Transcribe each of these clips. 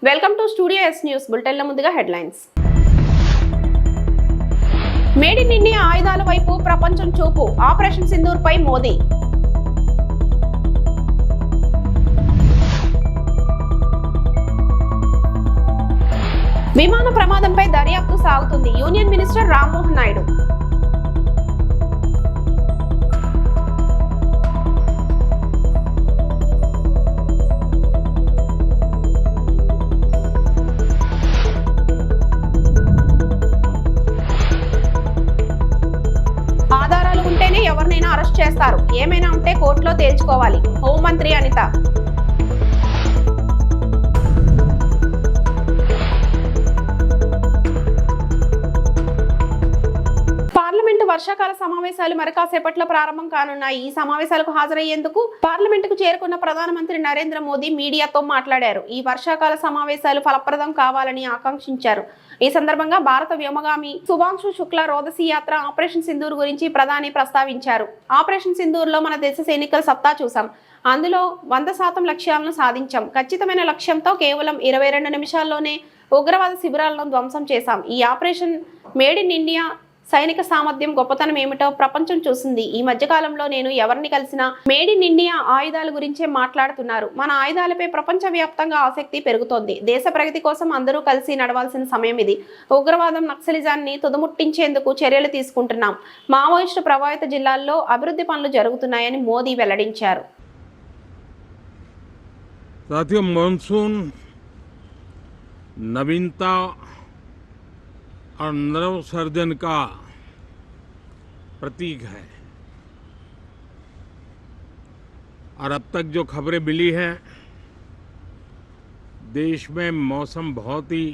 Welcome to studio S news బులెటిన్ల ముందుగా headlines. Made in India ఆయుధాల వైపు ప్రపంచం చూపు, ఆపరేషన్ సింధూర్ పై మోదీ. విమాన ప్రమాదంపై దర్యాప్తు సాగుతుంది, యూనియన్ మినిస్టర్ రామ్మోహన్ నాయుడు. ఆధారాలు ఉంటేనే ఎవరినైనా అరెస్ట్ చేస్తారు, ఏమైనా ఉంటే కోర్టులో తేల్చుకోవాలి, హోంమంత్రి అనిత. పార్లమెంటు వర్షాకాల సమావేశాలు మరి కాసేపట్లో ప్రారంభం కానున్నాయి. ఈ సమావేశాలకు హాజరయ్యేందుకు పార్లమెంటుకు చేరుకున్న ప్రధానమంత్రి నరేంద్ర మోదీ మీడియాతో మాట్లాడారు. ఈ వర్షాకాల సమావేశాలు ఫలప్రదం కావాలని ఆకాంక్షించారు. ఈ సందర్భంగా భారత వ్యోమగామి శుభాంశు శుక్లా రోదసీ యాత్ర ఆపరేషన్ సింధూర్ గురించి ప్రధాని ప్రస్తావించారు. ఆపరేషన్ సింధూర్ లో మన దేశ సైనికుల సత్తా చూసాం, అందులో 100% లక్ష్యాలను సాధించాం. ఖచ్చితమైన లక్ష్యంతో కేవలం 22 నిమిషాల్లోనే ఉగ్రవాద శిబిరాలను ధ్వంసం చేశాం. ఈ ఆపరేషన్ మేడ్ ఇన్ ఇండియా సైనిక సామర్థ్యం గొప్పతనం ఏమిటో ప్రపంచం చూసింది. ఈ మధ్యకాలంలో నేను ఎవరిని కలిసినా మేడ్ ఇన్ ఇండియా ఆయుధాల గురించే మాట్లాడుతున్నారు. మన ఆయుధాలపై ప్రపంచవ్యాప్తంగా ఆసక్తి పెరుగుతోంది. దేశ ప్రగతి కోసం అందరూ కలిసి నడవాల్సిన సమయం ఇది. ఉగ్రవాదం, నక్సలిజాన్ని తుదముట్టించేందుకు చర్యలు తీసుకుంటున్నాం. మావోయిస్టు ప్రభావిత జిల్లాల్లో అభివృద్ధి పనులు జరుగుతున్నాయని మోదీ వెల్లడించారు. मानसून नवीनता और नवसर्जन का प्रतीक है और अब तक जो खबरें मिली हैं, देश में मौसम बहुत ही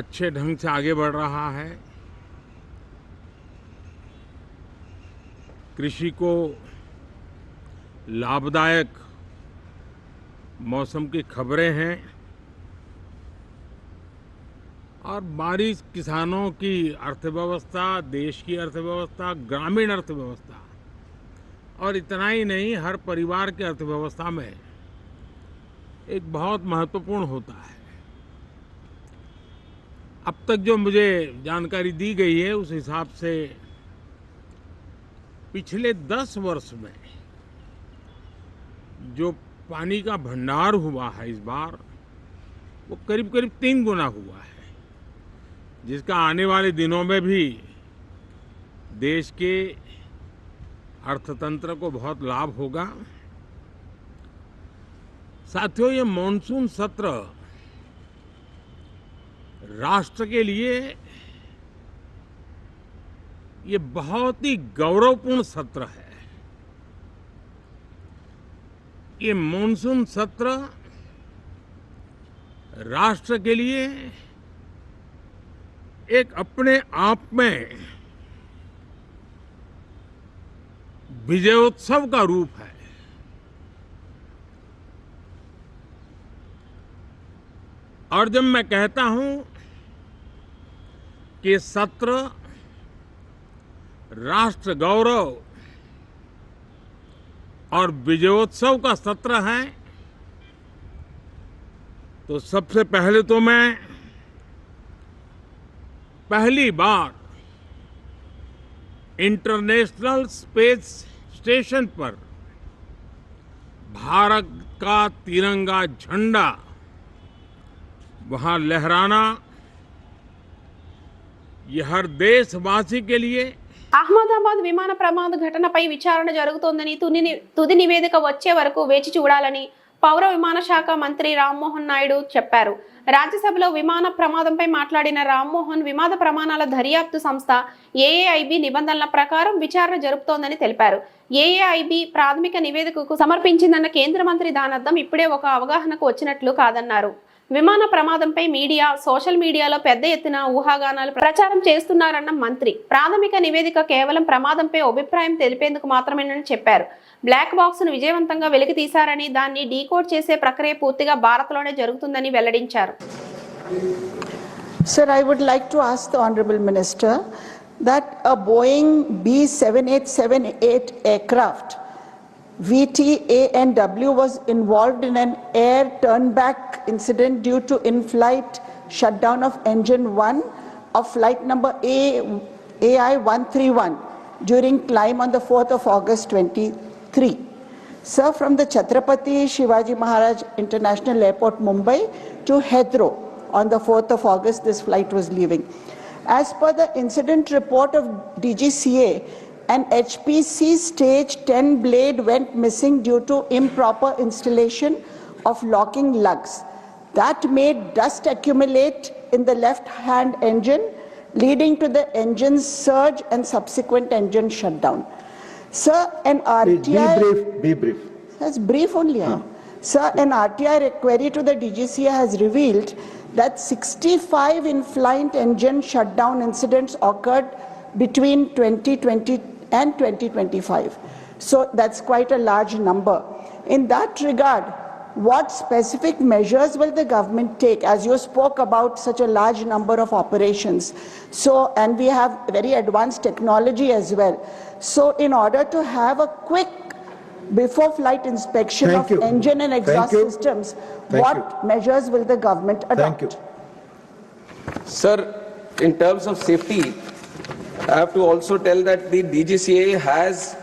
अच्छे ढंग से आगे बढ़ रहा है. कृषि को लाभदायक मौसम की खबरें हैं और बारिश किसानों की अर्थव्यवस्था, देश की अर्थव्यवस्था, ग्रामीण अर्थव्यवस्था और इतना ही नहीं, हर परिवार की अर्थव्यवस्था में एक बहुत महत्वपूर्ण होता है. अब तक जो मुझे जानकारी दी गई है उस हिसाब से पिछले 10 वर्ष में जो पानी का भंडार हुआ है इस बार, वो करीब करीब 3 गुना हुआ है, जिसका आने वाले दिनों में भी देश के अर्थतंत्र को बहुत लाभ होगा. साथियों, ये मॉनसून सत्र राष्ट्र के लिए ये बहुत ही गौरवपूर्ण सत्र है. ये मॉनसून सत्र राष्ट्र के लिए एक अपने आप में विजयोत्सव का रूप है. और जब मैं कहता हूं कि सत्र राष्ट्र गौरव और विजयोत्सव का सत्र है, तो सबसे पहले तो मैं पहली बार इंटरनेशनल स्पेस स्टेशन पर भारत का तिरंगा झंडा वहां लहराना, यह हर देशवासी के लिए. అహ్మదాబాద్ విమాన ప్రమాద ఘటనపై విచారణ జరుగుతోందని, తుది నివేదిక వచ్చే వరకు వేచి చూడాలని పౌర విమాన శాఖ మంత్రి రామ్మోహన్ నాయుడు చెప్పారు. రాజ్యసభలో విమాన ప్రమాదంపై మాట్లాడిన రామ్మోహన్, విమాన ప్రమాణాల దర్యాప్తు సంస్థ ఏఏఐబి నిబంధనల ప్రకారం విచారణ జరుపుతోందని తెలిపారు. ఏఏఐబి ప్రాథమిక నివేదికకు సమర్పించిందన్న కేంద్ర మంత్రి దానర్థం ఇప్పుడే ఒక అవగాహనకు వచ్చినట్లు కాదన్నారు. విమాన ప్రమాదంపై మీడియా, సోషల్ మీడియాలో పెద్ద ఎత్తున ఊహాగానాలు ప్రచారం చేస్తున్నారన్న మంత్రి, ప్రాథమిక నివేదిక కేవలం ప్రమాదంపై అభిప్రాయం తెలిపేందుకు మాత్రమేనని చెప్పారు. బ్లాక్ బాక్స్ ను విజయవంతంగా వెలికి తీశారని, దాన్ని డీకోడ్ చేసే ప్రక్రియ పూర్తిగా భారత్లోనే జరుగుతుందని వెల్లడించారు. Sir, I would like to ask the Honorable Minister that a Boeing B7878 aircraft VTANW was involved in an air turnback incident due to in-flight shutdown of engine 1 of flight number AI-131 during climb on the 4th of August 23. Sir, from the Chhatrapati Shivaji Maharaj International Airport, Mumbai to Heathrow on the 4th of August, this flight was leaving. As per the incident report of DGCA, an HPC stage 10 blade went missing due to improper installation of locking lugs. That made dust accumulate in the left-hand engine, leading to the engine's surge and subsequent engine shutdown. Sir, an RTI... Be brief. That's brief only. Sir, an RTI query to the DGCA has revealed that 65 in-flight engine shutdown incidents occurred between 2020 and 2025. So that's quite a large number. In that regard, what specific measures will the government take, as you spoke about such a large number of operations? So, and we have very advanced technology as well. So in order to have a quick before flight inspection Thank of you. engine and exhaust Thank you. systems, Thank what measures will the government adopt? Thank you. Sir, in terms of safety, I have to also tell that the DGCA has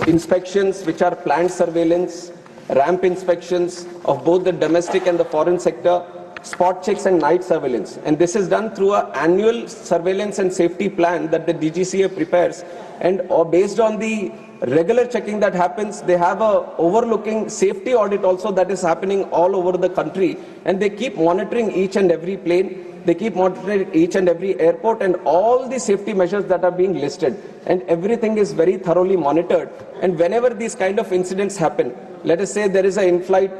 inspections which are planned surveillance, ramp inspections of both the domestic and the foreign sector, spot checks and night surveillance. And this is done through an annual surveillance and safety plan that the DGCA prepares. And based on the regular checking that happens, they have a overlooking safety audit also that is happening all over the country. And they keep monitoring each and every plane. They keep monitoring each and every airport and all the safety measures that are being listed. And everything is very thoroughly monitored. And whenever these kind of incidents happen, let us say there is an in-flight,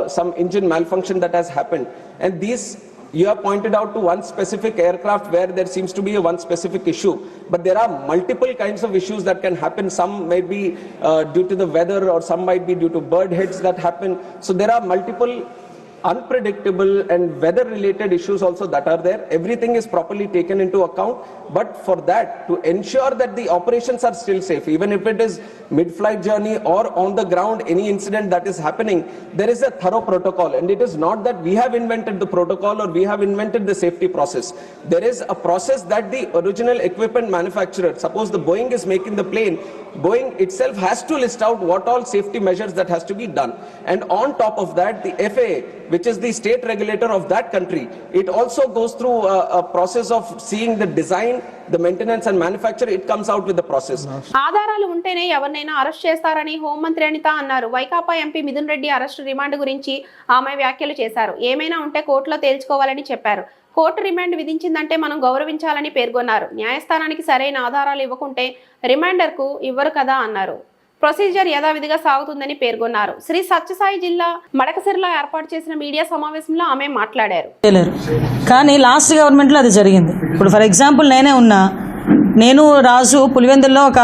some engine malfunction that has happened. And these, you have pointed out to one specific aircraft where there seems to be a one specific issue. But there are multiple kinds of issues that can happen. Some may be due to the weather, or some might be due to bird heads that happen. So there are multiple unpredictable and weather related issues also that are there. Everything is properly taken into account, but for that, to ensure that the operations are still safe, even if it is mid-flight journey or on the ground, any incident that is happening, there is a thorough protocol. And it is not that we have invented the protocol or we have invented the safety process. There is a process that the original equipment manufacturer, suppose the Boeing is making the plane, Boeing itself has to list out what all safety measures that has to be done. And on top of that, the FAA, which is the state regulator of that country, it also goes through a process of seeing the design, the maintenance and manufacture. It comes out with the process. ఆధారాలు ఉంటేనే ఎవరినైనా arrest చేస్తారని హోంమంత్రి అనిత అన్నారు. Vaikapa MP Mithun Reddy arrest remand గురించి ఆమె వ్యాఖ్యలు చేశారు. ఏమైనా ఉంటే కోర్టులో తేల్చుకోవాలని చెప్పారు. కోర్టు రిమాండ్ విధించిందంటే మనం గౌరవించాలని పేర్కొన్నారు. న్యాయస్థానానికి సరైన ఆధారాలు ఇవ్వకుంటే రిమాండర్కు ఇవ్వరు కదా అన్నారు. ప్రొసీజర్ యథావిధిగా సాగుతుందని పేర్కొన్నారు. శ్రీ సత్యసాయి జిల్లా మడకసిరిలో ఏర్పాటు చేసిన మీడియా సమావేశంలో ఆమె మాట్లాడారు. కానీ లాస్ట్ గవర్నమెంట్లో అది జరిగింది. ఇప్పుడు ఫర్ ఎగ్జాంపుల్ నేనే ఉన్నా, నేను రాజు పులివెందుల్లో ఒక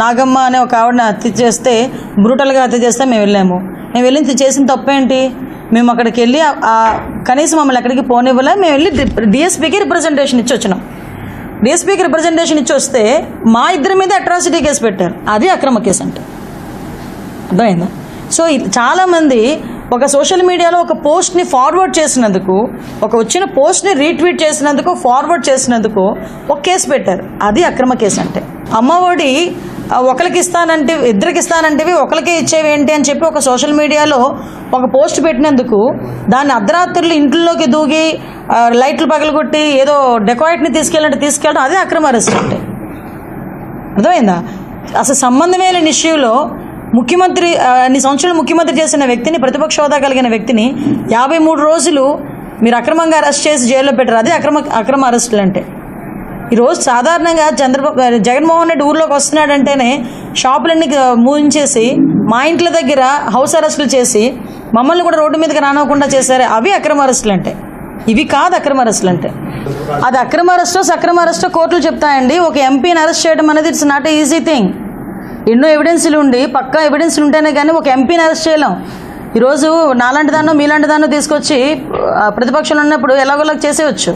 నాగమ్మ అనే ఒక ఆవిడని హత్య చేస్తే, బ్రూటల్గా హత్య చేస్తే మేము వెళ్ళాము. మేము వెళ్ళి చేసిన తప్పేంటి? మేము అక్కడికి వెళ్ళి కనీసం మమ్మల్ని ఎక్కడికి పోనివ్వలే. మేము వెళ్ళి డిఎస్పీకి రిప్రజెంటేషన్ ఇచ్చి వచ్చినాం. డిఎస్పీకి రిప్రజెంటేషన్ ఇచ్చి వస్తే మా ఇద్దరి మీద అట్రాసిటీ కేసు పెట్టారు. అది అక్రమ కేసు అంటే అర్థమైందా? సో చాలామంది ఒక సోషల్ మీడియాలో ఒక పోస్ట్ని ఫార్వర్డ్ చేసినందుకు, ఒక వచ్చిన పోస్ట్ని రీట్వీట్ చేసినందుకు, ఫార్వర్డ్ చేసినందుకు ఒక కేసు పెట్టారు. అది అక్రమ కేసు అంటే. అమ్మఒడి ఒకరికి ఇస్తానంటే, ఇద్దరికి ఇస్తానంటేవి ఒకరికే ఇచ్చేవి ఏంటి అని చెప్పి ఒక సోషల్ మీడియాలో ఒక పోస్ట్ పెట్టినందుకు దాన్ని అర్ధరాత్రులు ఇంట్లోకి దూగి లైట్లు పగలగొట్టి ఏదో డెకాయిట్ని తీసుకెళ్ళడం అదే అక్రమ అరెస్ట్ అంటే. అర్థమైందా? అసలు సంబంధమే లేని ఇష్యూలో ముఖ్యమంత్రి అన్ని సంవత్సరాలు ముఖ్యమంత్రి చేసిన వ్యక్తిని, ప్రతిపక్ష హోదా కలిగిన వ్యక్తిని 53 రోజులు మీరు అక్రమంగా అరెస్ట్ చేసి జైల్లో పెట్టారు. అదే అక్రమ అరెస్టులు అంటే. ఈరోజు సాధారణంగా జగన్మోహన్ రెడ్డి ఊర్లోకి వస్తున్నాడంటేనే షాపులన్నీ మూయించేసి మా ఇంట్ల దగ్గర హౌస్ అరెస్టులు చేసి మమ్మల్ని కూడా రోడ్డు మీదకి రానివ్వకుండా చేశారు. అవి అక్రమ అరెస్టులు అంటే. ఇవి కాదు అక్రమ అరెస్టులు అంటే. అది అక్రమ అరెస్టో సక్రమ అరెస్టో కోర్టులు చెప్తాయండి. ఒక ఎంపీని అరెస్ట్ చేయడం అనేది it's not a easy thing. ఎన్నో ఎవిడెన్స్లు ఉండి, పక్కా ఎవిడెన్స్లు ఉంటేనే కానీ ఒక ఎంపీని అరెస్ట్ చేయలేం. ఈరోజు నాలాంటి దాన్నో మీలాంటి దాన్నో తీసుకొచ్చి ప్రతిపక్షంలో ఉన్నప్పుడు ఎలాగోలాగా చేసేయచ్చు,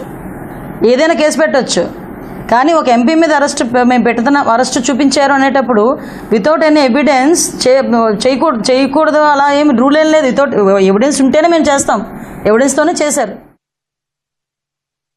ఏదైనా కేసు పెట్టవచ్చు. కానీ ఒక ఎంపీ మీద అరెస్ట్ చూపించారు అనేటప్పుడు వితౌట్ ఎనీ ఎవిడెన్స్ చేయకూడదు అలా ఏమి రూల్ ఏం లేదు. వితౌట్ ఎవిడెన్స్ ఉంటేనే మేము చేస్తాం, ఎవిడెన్స్తోనే చేశారు.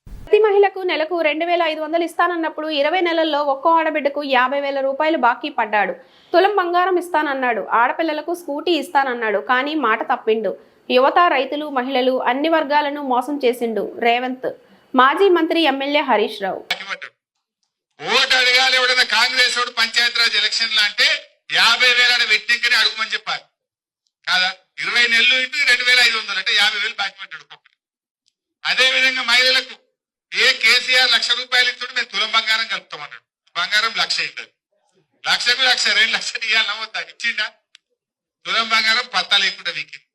ప్రతి మహిళకు నెలకు 2,500 ఇస్తానన్నప్పుడు 20 నెలల్లో ఒక్కో ఆడబిడ్డకు 50,000 రూపాయలు బాకీ పడ్డాడు. తులం బంగారం ఇస్తానన్నాడు. ఆడపిల్లలకు స్కూటీ ఇస్తానన్నాడు. కానీ మాట తప్పిండు. యువత, రైతులు, మహిళలు అన్ని వర్గాలను మోసం చేసిండు రేవంత్. మాజీ మంత్రి ఎమ్మెల్యే హరీష్ రావు. ఓటు అడగాలి ఎవడన్నా కాంగ్రెస్ వాడు పంచాయతీరాజ్ ఎలక్షన్లు అంటే 50,000 వెట్టింకని అడుగుమని చెప్పాలి కాదా. 20 నెలలు ఇటు 2,500 అంటే 50,000 బాకీ పడ్డాడు ఒక్కొక్కటి. అదే విధంగా మహిళలకు కేసీఆర్ ₹1,00,000 ఇస్తుంటే మేము తులం బంగారం కలుపుతామన్నాడు. బంగారం 1,00,000 అవుతుంది. 1,00,000కు 1,00,000 2,00,000 ఇవ్వాలన్నా వద్దా? ఇచ్చిండా? తులం బంగారం పత్తా లేకుండా వీకింది.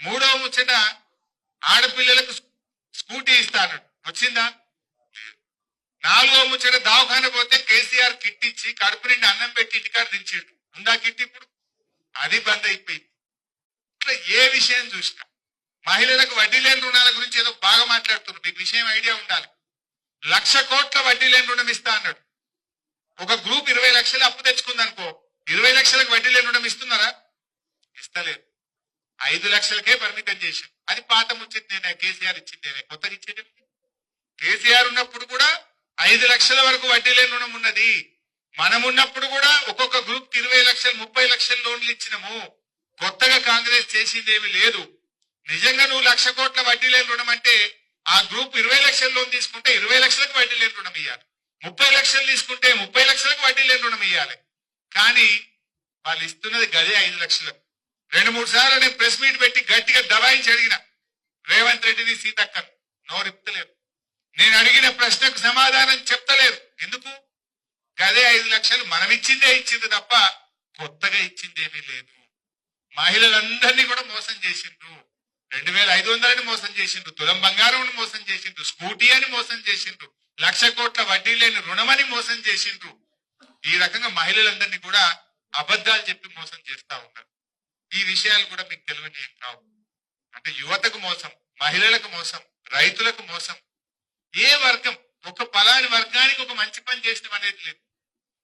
మూడవ ముచ్చట ఆడపిల్లలకు స్కూటీ ఇస్తా అన్నాడు. వచ్చిందా? నాలుగో ముచ్చట దవాఖాన పోతే కేసీఆర్ కిట్ ఇచ్చి కడుపు నిండి అన్నం పెట్టి ఇంటికాడ దించాడు. ఉందా కిట్? ఇప్పుడు అది బంద్ అయిపోయింది. ఇట్లా ఏ విషయం చూసినా మహిళలకు వడ్డీ లేని రుణాల గురించి ఏదో బాగా మాట్లాడుతున్నారు. మీకు విషయం ఐడియా ఉండాలి. 1,00,000 కోట్ల వడ్డీ లేని రుణం ఇస్తా అన్నాడు. ఒక గ్రూప్ 20 లక్షలు అప్పు తెచ్చుకుందనుకో, 20 లక్షలకు వడ్డీ లేని రుణం ఇస్తున్నారా? ఇస్తలేదు. 5 లక్షలకే పరిమితం చేశారు. అది పాత ముచ్చిందేనే, కేసీఆర్ ఇచ్చిందేనే, కొత్తగా ఇచ్చేది. కేసీఆర్ ఉన్నప్పుడు కూడా 5 లక్షల వరకు వడ్డీ లేని రుణం ఉన్నది. మనం ఉన్నప్పుడు కూడా ఒక్కొక్క గ్రూప్ కి 20 లక్షలు 30 లక్షల లోన్లు ఇచ్చినాము. కొత్తగా కాంగ్రెస్ చేసిందేమి లేదు. నిజంగా నువ్వు 1,00,000 కోట్ల వడ్డీ లేని రుణం అంటే ఆ గ్రూప్ 20 లక్షల లోన్ తీసుకుంటే 20 లక్షలకు వడ్డీ లేని రుణం ఇవ్వాలి. 30 లక్షలు తీసుకుంటే 30 లక్షలకు వడ్డీ లేని రుణం ఇవ్వాలి. కానీ వాళ్ళు ఇస్తున్నది గదే 5 లక్షలకు. 2-3 సార్లు నేను ప్రెస్ మీట్ పెట్టి గట్టిగా దబాయించి అడిగిన రేవంత్ రెడ్డిని, సీతక్కను. నోరిప్తలేరు. నేను అడిగిన ప్రశ్నకు సమాధానం చెప్తలేరు. ఎందుకు? గదే 5 లక్షలు మనం ఇచ్చింది తప్ప కొత్తగా ఇచ్చిందేమీ లేదు. మహిళలందరినీ కూడా మోసం చేసిండ్రు. 2,500 మోసం చేసిండ్రు. తులం బంగారం మోసం చేసిండ్రు. స్కూటీ అని మోసం చేసిండ్రు. 1,00,000 కోట్ల వడ్డీ లేని రుణమని మోసం చేసిండ్రు. ఈ రకంగా మహిళలందరినీ కూడా అబద్ధాలు చెప్పి మోసం చేస్తా ఉన్నారు. ఈ విషయాలు కూడా మీకు తెలియని ఏం కావు. అంటే యువతకు మోసం, మహిళలకు మోసం, రైతులకు మోసం. ఏ వర్గం ఒక పలాని వర్గానికి ఒక మంచి పని చేసిన అనేది లేదు.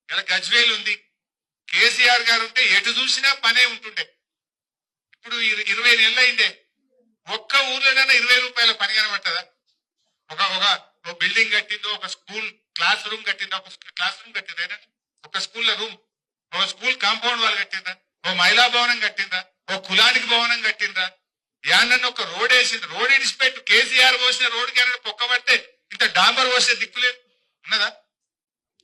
ఇలా గజ్వేల్ ఉంది, కేసీఆర్ గారు ఉంటే ఎటు చూసినా పనే ఉంటుండే. ఇప్పుడు 20 నెలలు అయిందే, ఒక్క ఊర్లోనైనా 20 రూపాయల పని కనబట్టదా? ఒక బిల్డింగ్ కట్టిందో, ఒక స్కూల్ క్లాస్ రూమ్ కట్టిందా? ఒక స్కూల్ రూమ్, ఒక స్కూల్ కాంపౌండ్ వాళ్ళు కట్టిందా? ఓ మహిళా భవనం కట్టిందా? ఓ కులానికి భవనం కట్టిందా? యానన్న ఒక రోడ్ వేసింది. రోడ్ ఇడిచిపెట్టు, కేసీఆర్ పోసిన రోడ్డుకి ఏమైనా పొక్కబడితే ఇంత డాంబర్ పోసే దిక్కులేదు ఉన్నదా?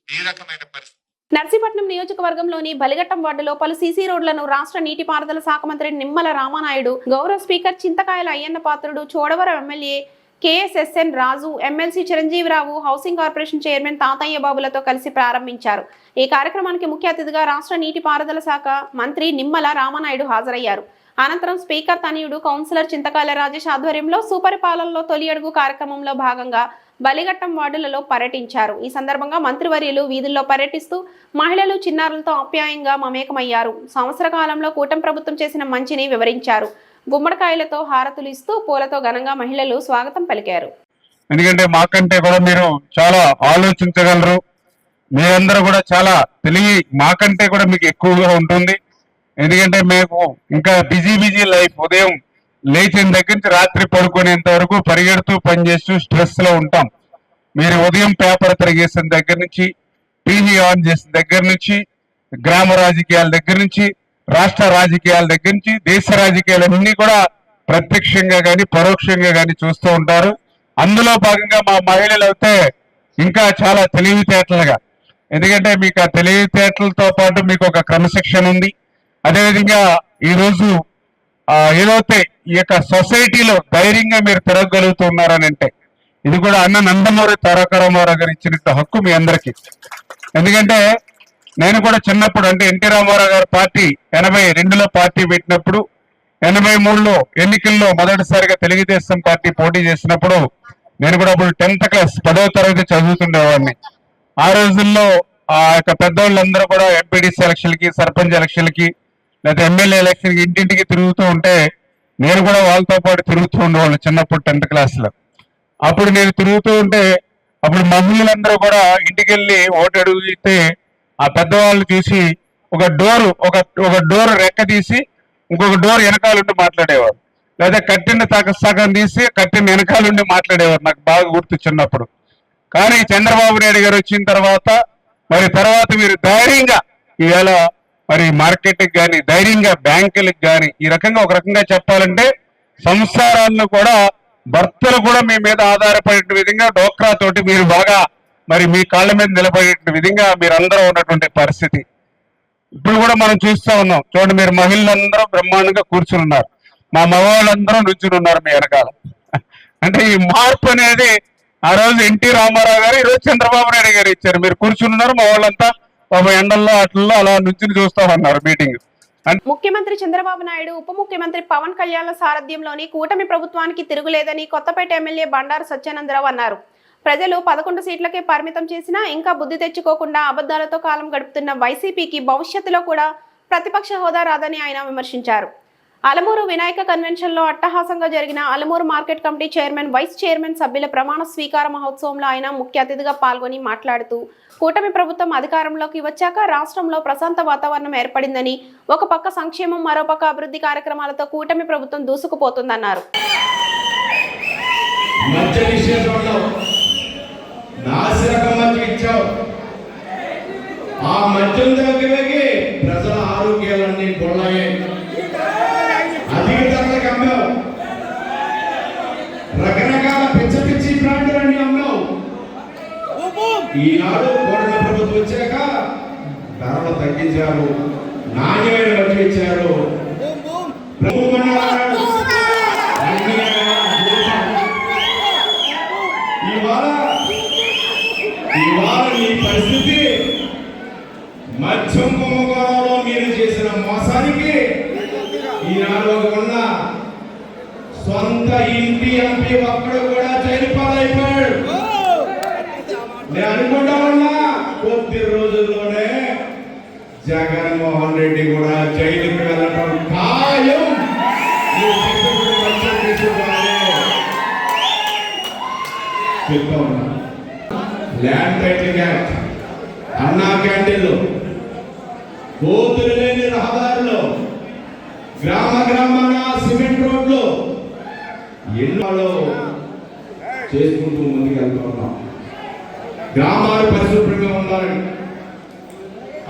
ఈ రకమైన పరిస్థితి. నర్సీపట్నం నియోజకవర్గంలోని బలిఘట్టం వార్డులో పలు సీసీ రోడ్లను రాష్ట్ర నీటిపారుదల శాఖ మంత్రి నిమ్మల రామానాయుడు, గౌరవ speaker Chintakayala Ayyanna Patrudu, Chodavaram MLA KSSN Raju, MLC Chiranjeevi Rao, housing corporation chairman Tatayya బాబులతో కలిసి ప్రారంభించారు. ఈ కార్యక్రమానికి ముఖ్య అతిథిగా రాష్ట్ర నీటిపారుదల శాఖ మంత్రి నిమ్మల రామానాయుడు హాజరయ్యారు. అనంతరం స్పీకర్ తనయుడు కౌన్సిలర్ చింతకాయల రాజేష్ ఆధ్వర్యంలో సుపరిపాలనలో తొలి అడుగు కార్యక్రమంలో భాగంగా బలిఘట్టం వార్డులలో పర్యటించారు. ఈ సందర్భంగా మంత్రివర్యులు వీధుల్లో పర్యటిస్తూ మహిళలు, చిన్నారులతో ఆప్యాయంగా మమేకమయ్యారు. సంవత్సర కాలంలో కూటమి ప్రభుత్వం చేసిన మంచిని వివరించారు. గుమ్మడికాయలతో హారతులు ఇస్తూ పూలతో ఘనంగా మహిళలు స్వాగతం పలికారు. ఎందుకంటే మాకంటే కూడా మీరు చాలా ఆలోచించగలరు, మీరందరూ కూడా చాలా తెలివి మాకంటే కూడా మీకు ఎక్కువగా ఉంటుంది. ఎందుకంటే మేము ఇంకా బిజీ లైఫ్, ఉదయం లేచిన దగ్గర నుంచి రాత్రి పడుకునేంత వరకు పరిగెడుతూ పనిచేస్తూ స్ట్రెస్ లో ఉంటాం. మీరు ఉదయం పేపర్ తిరిగేసిన దగ్గర నుంచి, టీవీ ఆన్ చేసిన దగ్గర నుంచి, గ్రామ రాజకీయాల దగ్గర నుంచి, రాష్ట్ర రాజకీయాల దగ్గర నుంచి, దేశ రాజకీయాలన్నీ కూడా ప్రత్యక్షంగా కానీ పరోక్షంగా కానీ చూస్తూ ఉంటారు. అందులో భాగంగా మా మహిళలు అయితే ఇంకా చాలా తెలివితేటలుగా, ఎందుకంటే మీకు ఆ తెలివితేటలతో పాటు మీకు ఒక క్రమశిక్షణ ఉంది. అదేవిధంగా ఈరోజు ఏదైతే ఈ యొక్క సొసైటీలో ధైర్యంగా మీరు తిరగగలుగుతూ ఉన్నారని అంటే ఇది కూడా అన్న నందమూరి తారక రామారావు గారు ఇచ్చిన హక్కు మీ అందరికీ. ఎందుకంటే నేను కూడా చిన్నప్పుడు, అంటే ఎన్టీ రామారావు గారి పార్టీ 82లో పార్టీ పెట్టినప్పుడు, 83లో ఎన్నికల్లో మొదటిసారిగా తెలుగుదేశం పార్టీ పోటీ చేసినప్పుడు నేను కూడా అప్పుడు 10th క్లాస్ 10వ తరగతి చదువుతుండేవాడిని. ఆ రోజుల్లో ఆ యొక్క పెద్దవాళ్ళందరూ కూడా ఎంపీడీసీ ఎలక్షన్లకి, సర్పంచ్ ఎలక్షన్లకి, లేదా ఎమ్మెల్యే ఎలక్షన్కి ఇంటింటికి తిరుగుతూ ఉంటే నేను కూడా వాళ్ళతో పాటు తిరుగుతూ ఉండేవాళ్ళు చిన్నప్పుడు 10th క్లాస్లో. అప్పుడు నేను తిరుగుతూ ఉంటే అప్పుడు మహిళలందరూ కూడా ఇంటికి వెళ్ళి ఓటు అడిగితే ఆ పెద్దవాళ్ళు చూసి ఒక డోర్ రెక్క తీసి ఇంకొక డోర్ వెనకాలండి మాట్లాడేవారు, లేదా కట్టిన సగం తీసి కట్టిన వెనకాలండి మాట్లాడేవారు. నాకు బాగా గుర్తు చిన్నప్పుడు. కానీ చంద్రబాబు నాయుడు గారు వచ్చిన తర్వాత మీరు ధైర్యంగా ఈవేళ మరి మార్కెట్కి కానీ ధైర్యంగా బ్యాంకులకు కానీ ఈ రకంగా ఒక రకంగా చెప్పాలంటే సంసారాలను కూడా భర్తలు కూడా మీ మీద ఆధారపడే విధంగా డోక్రా తోటి మీరు బాగా మరి మీ కాళ్ళ మీద నిలబడే విధంగా మీరందరూ ఉన్నటువంటి పరిస్థితి ఇప్పుడు కూడా మనం చూస్తూ ఉన్నాం. చూడండి, మీరు మహిళలందరూ బ్రహ్మాండంగా కూర్చుని ఉన్నారు, మా మగవాళ్ళందరూ నుంచుని ఉన్నారు మీ వెనకాల. అంటే ఈ మార్పు అనేది ఆ రోజు ఎన్టీ రామారావు గారు, ఈ రోజు చంద్రబాబు నాయుడు గారు ఇచ్చారు. మీరు కూర్చుని ఉన్నారు, మా వాళ్ళంతా ఎండల్లో అట్లలో అలా నుంచుని చూస్తా ఉన్నారు మీటింగ్. ముఖ్యమంత్రి చంద్రబాబు నాయుడు, ఉప ముఖ్యమంత్రి పవన్ కళ్యాణ్ సారథ్యంలోని కూటమి ప్రభుత్వానికి తిరుగులేదని కొత్తపేట ఎమ్మెల్యే బండారు సత్యానందరావు అన్నారు. ప్రజలు 11 సీట్లకే పరిమితం చేసినా ఇంకా బుద్ధి తెచ్చుకోకుండా అబద్ధాలతో కాలం గడుపుతున్న వైసీపీకి భవిష్యత్తులో కూడా ప్రతిపక్ష హోదా రాదని ఆయన విమర్శించారు. అలమూరు వినాయక కన్వెన్షన్ లో అట్టహాసంగా జరిగిన Alamuru market committee chairman, vice chairman సభ్యుల ప్రమాణ స్వీకార మహోత్సవంలో ఆయన ముఖ్య అతిథిగా పాల్గొని మాట్లాడుతూ కూటమి ప్రభుత్వం అధికారంలోకి వచ్చాక రాష్ట్రంలో ప్రశాంత వాతావరణం ఏర్పడిందని, ఒక పక్క సంక్షేమం మరోపక్క అభివృద్ధి కార్యక్రమాలతో కూటమి ప్రభుత్వం దూసుకుపోతుందన్నారు. ప్రజల ఆరోగ్యాలన్నీ కొన్నాయి, అధిక ధరలకు అమ్మావు, రకరకాల పిచ్చి బ్రాండ్లన్నీ అమ్మావు. ఈనాడు కూటమి ప్రభుత్వం వచ్చాక ధరలు తగ్గించారు, నాణ్యమైన మధ్య ఇచ్చారు. ఇవాళ ఈ పరిస్థితి మధ్యం కుంభకోణంలో మీరు చేసిన మోసానికి ఈనాడు ఉన్న సొంత ఇంటి ఎంపీ ఒక్కడు కూడా జైలు పాలైపోయాడు. నేను అనుకుంటా ఉన్నా కొద్ది రోజుల్లోనే జగన్మోహన్ రెడ్డి కూడా జైలుకి వెళ్ళటం ఖాయం. చెప్తా ఉన్నా, ల్యాండ్ టైటిలింగ్ యాక్ట్, అన్నా క్యాంటీన్లు, కోతులు లేని రహదారులు, గ్రామాన సిమెంట్ రోడ్లు ఎన్నో చేసుకుంటూ ముందుకెళ్తూ ఉన్నాం. గ్రామాలు పరిశుభ్రంగా ఉండాలని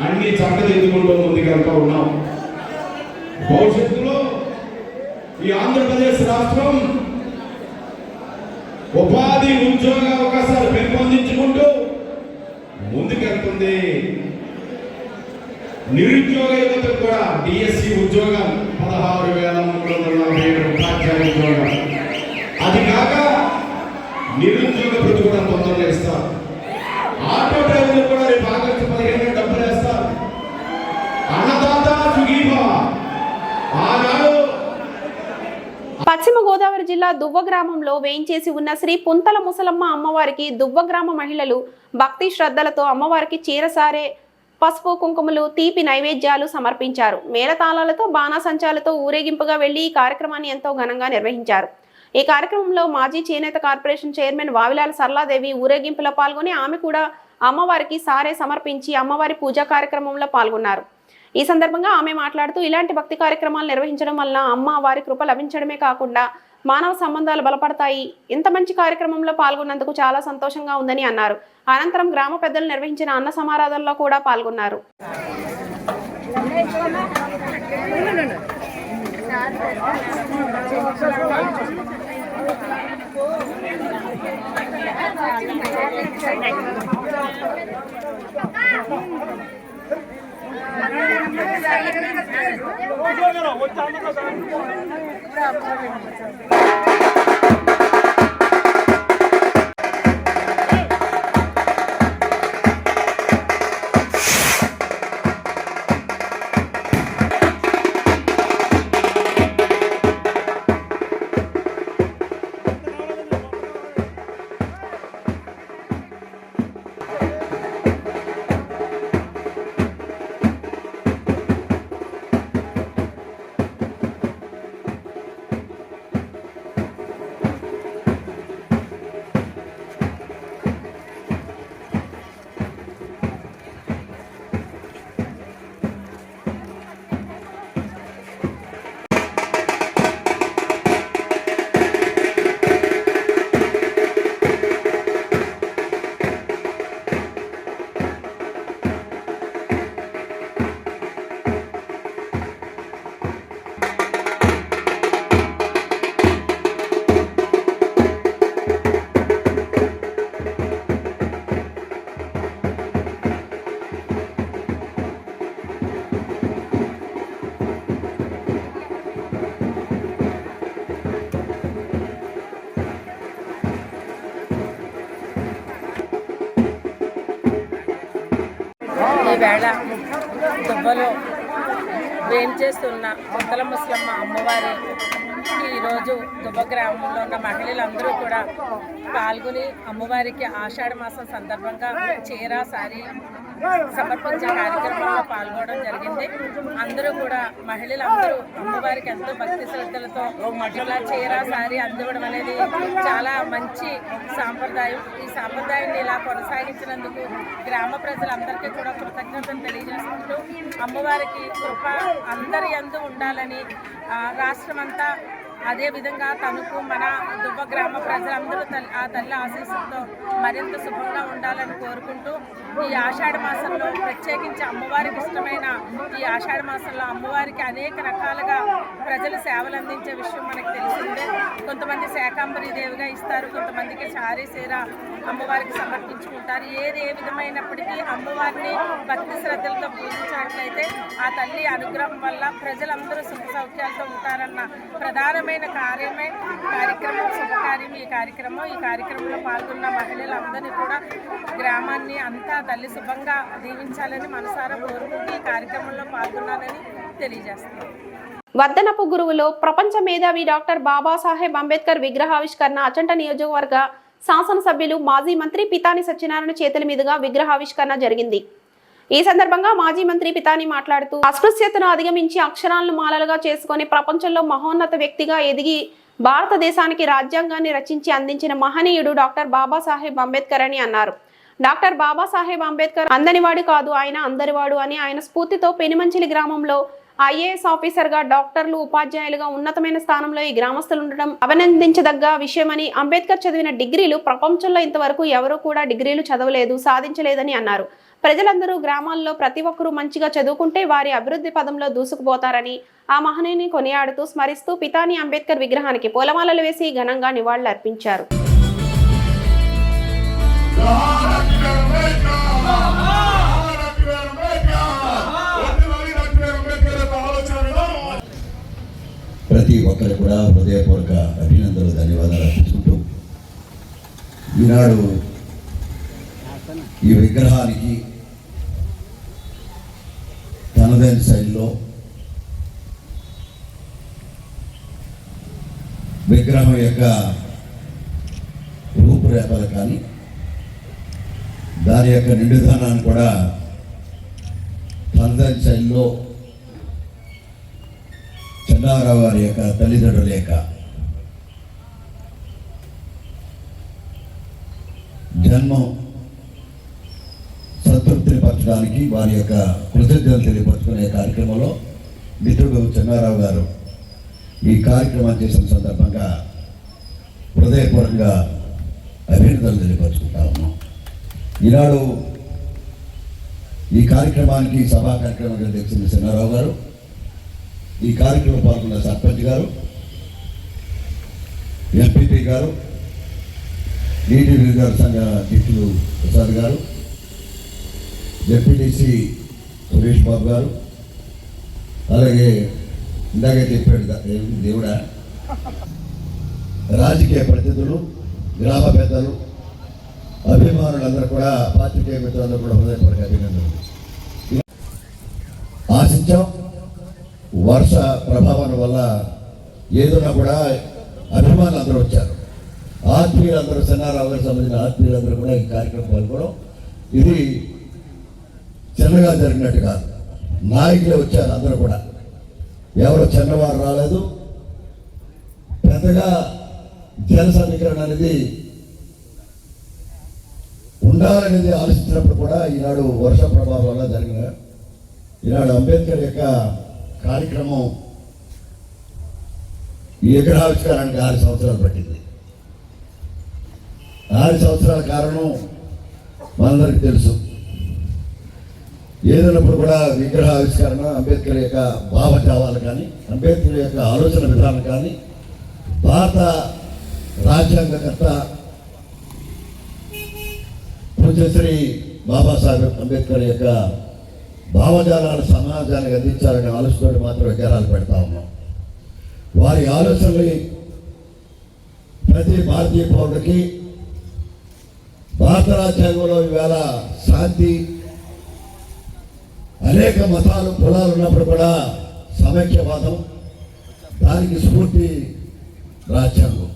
అన్ని చక్కదిద్దుకుంటూ ముందుకెళ్తూ ఉన్నాం. భవిష్యత్తులో ఈ ఆంధ్రప్రదేశ్ రాష్ట్రం ఉపాధి ఉద్యోగ అవకాశాలు పెంపొందించుకుంటూ ముందుకెళ్తుంది. నిరుద్యోగ యువతకు కూడా డిఎస్సి ఉద్యోగాలు 16,347 ఉపాధ్యాయ ఉద్యోగాలు. అది కాక నిరుద్యోగ వృత్తి కూడా తొందరగా ఇస్తారు. ఆటో డ్రైవర్లు కూడా రేపు ఆగస్టు 15 డబ్బులు వేస్తారు. అన్నదాత సుఖీభవ. ఆనాడు పశ్చిమ గోదావరి జిల్లా దువ్వ గ్రామంలో వేయించేసి ఉన్న శ్రీ పుంతల ముసలమ్మ అమ్మవారికి దువ్వ గ్రామ మహిళలు భక్తి శ్రద్ధలతో అమ్మవారికి చీరసారే, పసుపు కుంకుమలు, తీపి నైవేద్యాలు సమర్పించారు. మేళతాళాలతో, బాణాసంచాలతో ఊరేగింపుగా వెళ్లి ఈ కార్యక్రమాన్ని ఎంతో ఘనంగా నిర్వహించారు. ఈ కార్యక్రమంలో మాజీ చేనేత కార్పొరేషన్ చైర్మన్ వావిలాల సరళాదేవి ఊరేగింపులో పాల్గొని ఆమె కూడా అమ్మవారికి సారే సమర్పించి అమ్మవారి పూజా కార్యక్రమంలో పాల్గొన్నారు. ఈ సందర్భంగా ఆమె మాట్లాడుతూ ఇలాంటి భక్తి కార్యక్రమాలు నిర్వహించడం వల్ల అమ్మ వారి కృప లభించడమే కాకుండా మానవ సంబంధాలు బలపడతాయి. ఇంత మంచి కార్యక్రమంలో పాల్గొన్నందుకు చాలా సంతోషంగా ఉందని అన్నారు. అనంతరం గ్రామ పెద్దలు నిర్వహించిన అన్న సమారాధనలో కూడా పాల్గొన్నారు. ఈవేళ దుబ్బలో వేంచేస్తున్న ముద్దల ముసలమ్మ అమ్మవారి ఈరోజు దుబ్బ గ్రామంలో ఉన్న మహిళలందరూ కూడా పాల్గొని అమ్మవారికి ఆషాఢ మాసం సందర్భంగా చీర సారీ సమర్పించే కార్యక్రమంలో పాల్గొనడం జరిగింది. అందరూ కూడా మహిళలందరూ అమ్మవారికి ఎంతో భక్తి శ్రద్ధలతో ఇట్లా చీర సారీ అందివ్వడం అనేది చాలా మంచి సాంప్రదాయం. ఈ సాంప్రదాయాన్ని ఇలా కొనసాగించినందుకు గ్రామ ప్రజలందరికీ కూడా కృతజ్ఞతలు తెలియజేసుకుంటూ అమ్మవారికి కృప అందరి యందు ఉండాలని రాష్ట్రమంతా అదేవిధంగా తణుకు మన దుబ్బ గ్రామ ప్రజలందరూ ఆ తల్లి ఆశీస్సులతో మరింత శుభంగా ఉండాలని కోరుకుంటూ ఈ ఆషాఢ మాసంలో ప్రత్యేకించి అమ్మవారికి ఇష్టమైన ఈ ఆషాఢ మాసంలో అమ్మవారికి అనేక రకాలుగా ప్రజలు సేవలు అందించే విషయం మనకు తెలిసిందే. కొంతమంది శాకాంబరి దేవిగా ఇస్తారు, కొంతమందికి సారీ సీర అమ్మవారికి సమర్పించుకుంటారు. ఏది ఏ విధమైనప్పటికీ అమ్మవారిని భక్తి శ్రద్ధలతో పూజించినట్లయితే ఆ తల్లి అనుగ్రహం వల్ల ప్రజలందరూ సుఖ సౌఖ్యాలతో ఉంటారన్న ప్రధానమైన కార్యక్రమం శుభకార్యం ఈ కార్యక్రమంలో పాల్గొన్న మహిళలందరినీ కూడా గ్రామాన్ని అంతా తల్లి శుభంగా దీవించాలని మనసారా కోరుకుంటూ ఈ కార్యక్రమంలో పాల్గొన్నానని తెలియజేస్తున్నాను. వర్ధనపు గురువులో ప్రపంచ మేధావి డాక్టర్ బాబాసాహెబ్ అంబేద్కర్ విగ్రహావిష్కరణ అచంట నియోజకవర్గ శాసనసభ్యులు మాజీ మంత్రి పితాని సత్యనారాయణ చేతుల మీదుగా విగ్రహావిష్కరణ జరిగింది. ఈ సందర్భంగా మాజీ మంత్రి పితాని మాట్లాడుతూ అస్పృశ్యతను అధిగమించి అక్షరాలను మాలలుగా చేసుకుని ప్రపంచంలో మహోన్నత వ్యక్తిగా ఎదిగి భారతదేశానికి రాజ్యాంగాన్ని రచించి అందించిన మహనీయుడు డాక్టర్ బాబాసాహెబ్ అంబేద్కర్ అని అన్నారు. డాక్టర్ బాబాసాహెబ్ అంబేద్కర్ అందనివాడు కాదు, ఆయన అందరివాడు అని ఆయన స్ఫూర్తితో పెనుమంచిలి గ్రామంలో ఐఏఎస్ ఆఫీసర్గా డాక్టర్లు ఉపాధ్యాయులుగా ఉన్నతమైన స్థానంలో ఈ గ్రామస్తులు ఉండడం అభినందించదగ్గ విషయమని, అంబేద్కర్ చదివిన డిగ్రీలు ప్రపంచంలో ఇంతవరకు ఎవరూ కూడా డిగ్రీలు చదవలేదు, సాధించలేదని అన్నారు. ప్రజలందరూ గ్రామాల్లో ప్రతి ఒక్కరూ మంచిగా చదువుకుంటే వారి అభివృద్ధి పదంలో దూసుకుపోతారని ఆ మహనీయుని కొనియాడుతూ స్మరిస్తూ పితాని అంబేద్కర్ విగ్రహానికి పూలమాలలు వేసి ఘనంగా నివాళులర్పించారు. ప్రతి ఒక్కరు కూడా హృదయపూర్వక అభినందనలు, ధన్యవాదాలు అర్పించుకుంటూ ఈనాడు ఈ విగ్రహానికి తనదైన శైలిలో విగ్రహం యొక్క రూపురేఖలు కానీ దాని యొక్క నిండుదనాన్ని కూడా తనదైన శైలిలో చెన్నారావు వారి యొక్క తల్లిదండ్రుల యొక్క జన్మం సంతృప్తిని పరచడానికి వారి యొక్క కృతజ్ఞతలు తెలియపరుచుకునే కార్యక్రమంలో మిత్రుడు చెన్నారావు గారు ఈ కార్యక్రమం చేసిన సందర్భంగా హృదయపూర్వకంగా అభినందనలు తెలియపరుచుకుంటా ఉన్నాం. ఈనాడు ఈ కార్యక్రమానికి సభా కార్యక్రమంగా తెచ్చిన చెన్నారావు గారు, ఈ కార్యక్రమం పాల్గొన్న సర్పంచ్ గారు, ఎంపీపీ గారు, నీటి విధాన సంఘ అధ్యక్షులు ప్రసాద్ గారు, జెడ్పీటీసీ సురేష్ బాబు గారు, అలాగే ఇందాకే చెప్పాడు దేవుడా రాజకీయ ప్రతినిధులు, గ్రామ పెద్దలు, అభిమానులందరూ కూడా, పాత్రికేయ మిత్రులందరూ కూడా హృదయపూర్వక అభినందనలు. ఆశించాం వర్ష ప్రభావం వల్ల ఏదైనా కూడా అభిమానులు అందరూ వచ్చారు. ఆత్మీయులందరూ, చెన్నారావు గారికి సంబంధించిన ఆత్మీయులందరూ కూడా ఈ కార్యక్రమం పాల్గొనడం ఇది చిన్నగా జరిగినట్టు కాదు. నాయకులే వచ్చారు అందరూ కూడా, ఎవరు చిన్నవారు రాలేదు. పెద్దగా జన సమీకరణ అనేది ఉండాలనేది ఆలోచించినప్పుడు కూడా ఈనాడు వర్ష ప్రభావం వల్ల జరిగిన ఈనాడు అంబేద్కర్ యొక్క కార్యక్రమం ఈ విగ్రహావిష్కరణకి 6 సంవత్సరాలు పట్టింది. 6 సంవత్సరాల కారణం మనందరికీ తెలుసు. ఏదైనప్పుడు కూడా విగ్రహావిష్కరణ అంబేద్కర్ యొక్క భావజావాలు కానీ, అంబేద్కర్ యొక్క ఆలోచన విధానం కానీ, భారత రాజ్యాంగకర్త పూజ్యశ్రీ బాబాసాహెబ్ అంబేద్కర్ యొక్క భావజాలాలు సమాజానికి అందించాలనే ఆలోచనతో మాత్రం విగ్రహాలు పెడతా ఉన్నాం. వారి ఆలోచనలు ప్రతి భారతీయ పౌరుడికి భారత రాజ్యాంగంలో ఈవేళ శాంతి, అనేక మతాలు కులాలు ఉన్నప్పుడు కూడా సమైక్యవాదం, దానికి స్ఫూర్తి రాజ్యాంగం.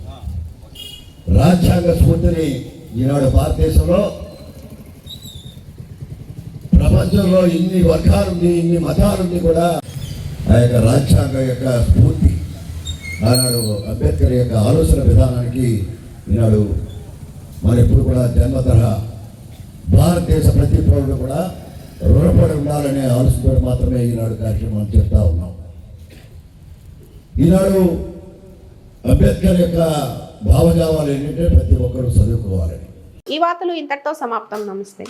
రాజ్యాంగ స్ఫూర్తిని ఈనాడు భారతదేశంలో ప్రపంచంలో ఇన్ని వర్గాలుంది, ఇన్ని మతాలుంది కూడా ఆ యొక్క రాజ్యాంగం యొక్క స్ఫూర్తి, ఆనాడు అంబేద్కర్ యొక్క ఆలోచన విధానానికి ఈనాడు మనం ఎప్పుడు కూడా జన్మతర భారతదేశ ప్రతి పౌరుడు కూడా రుణపడి ఉండాలనే ఆలోచనతో మాత్రమే ఈనాడు కార్యక్రమం చేస్తూ ఉన్నాం. ఈనాడు అంబేద్కర్ యొక్క భావజావాలు ఏంటంటే ప్రతి ఒక్కరూ చదువుకోవాలని. ఈ వార్తలు ఇంతటితో సమాప్తం. నమస్తే.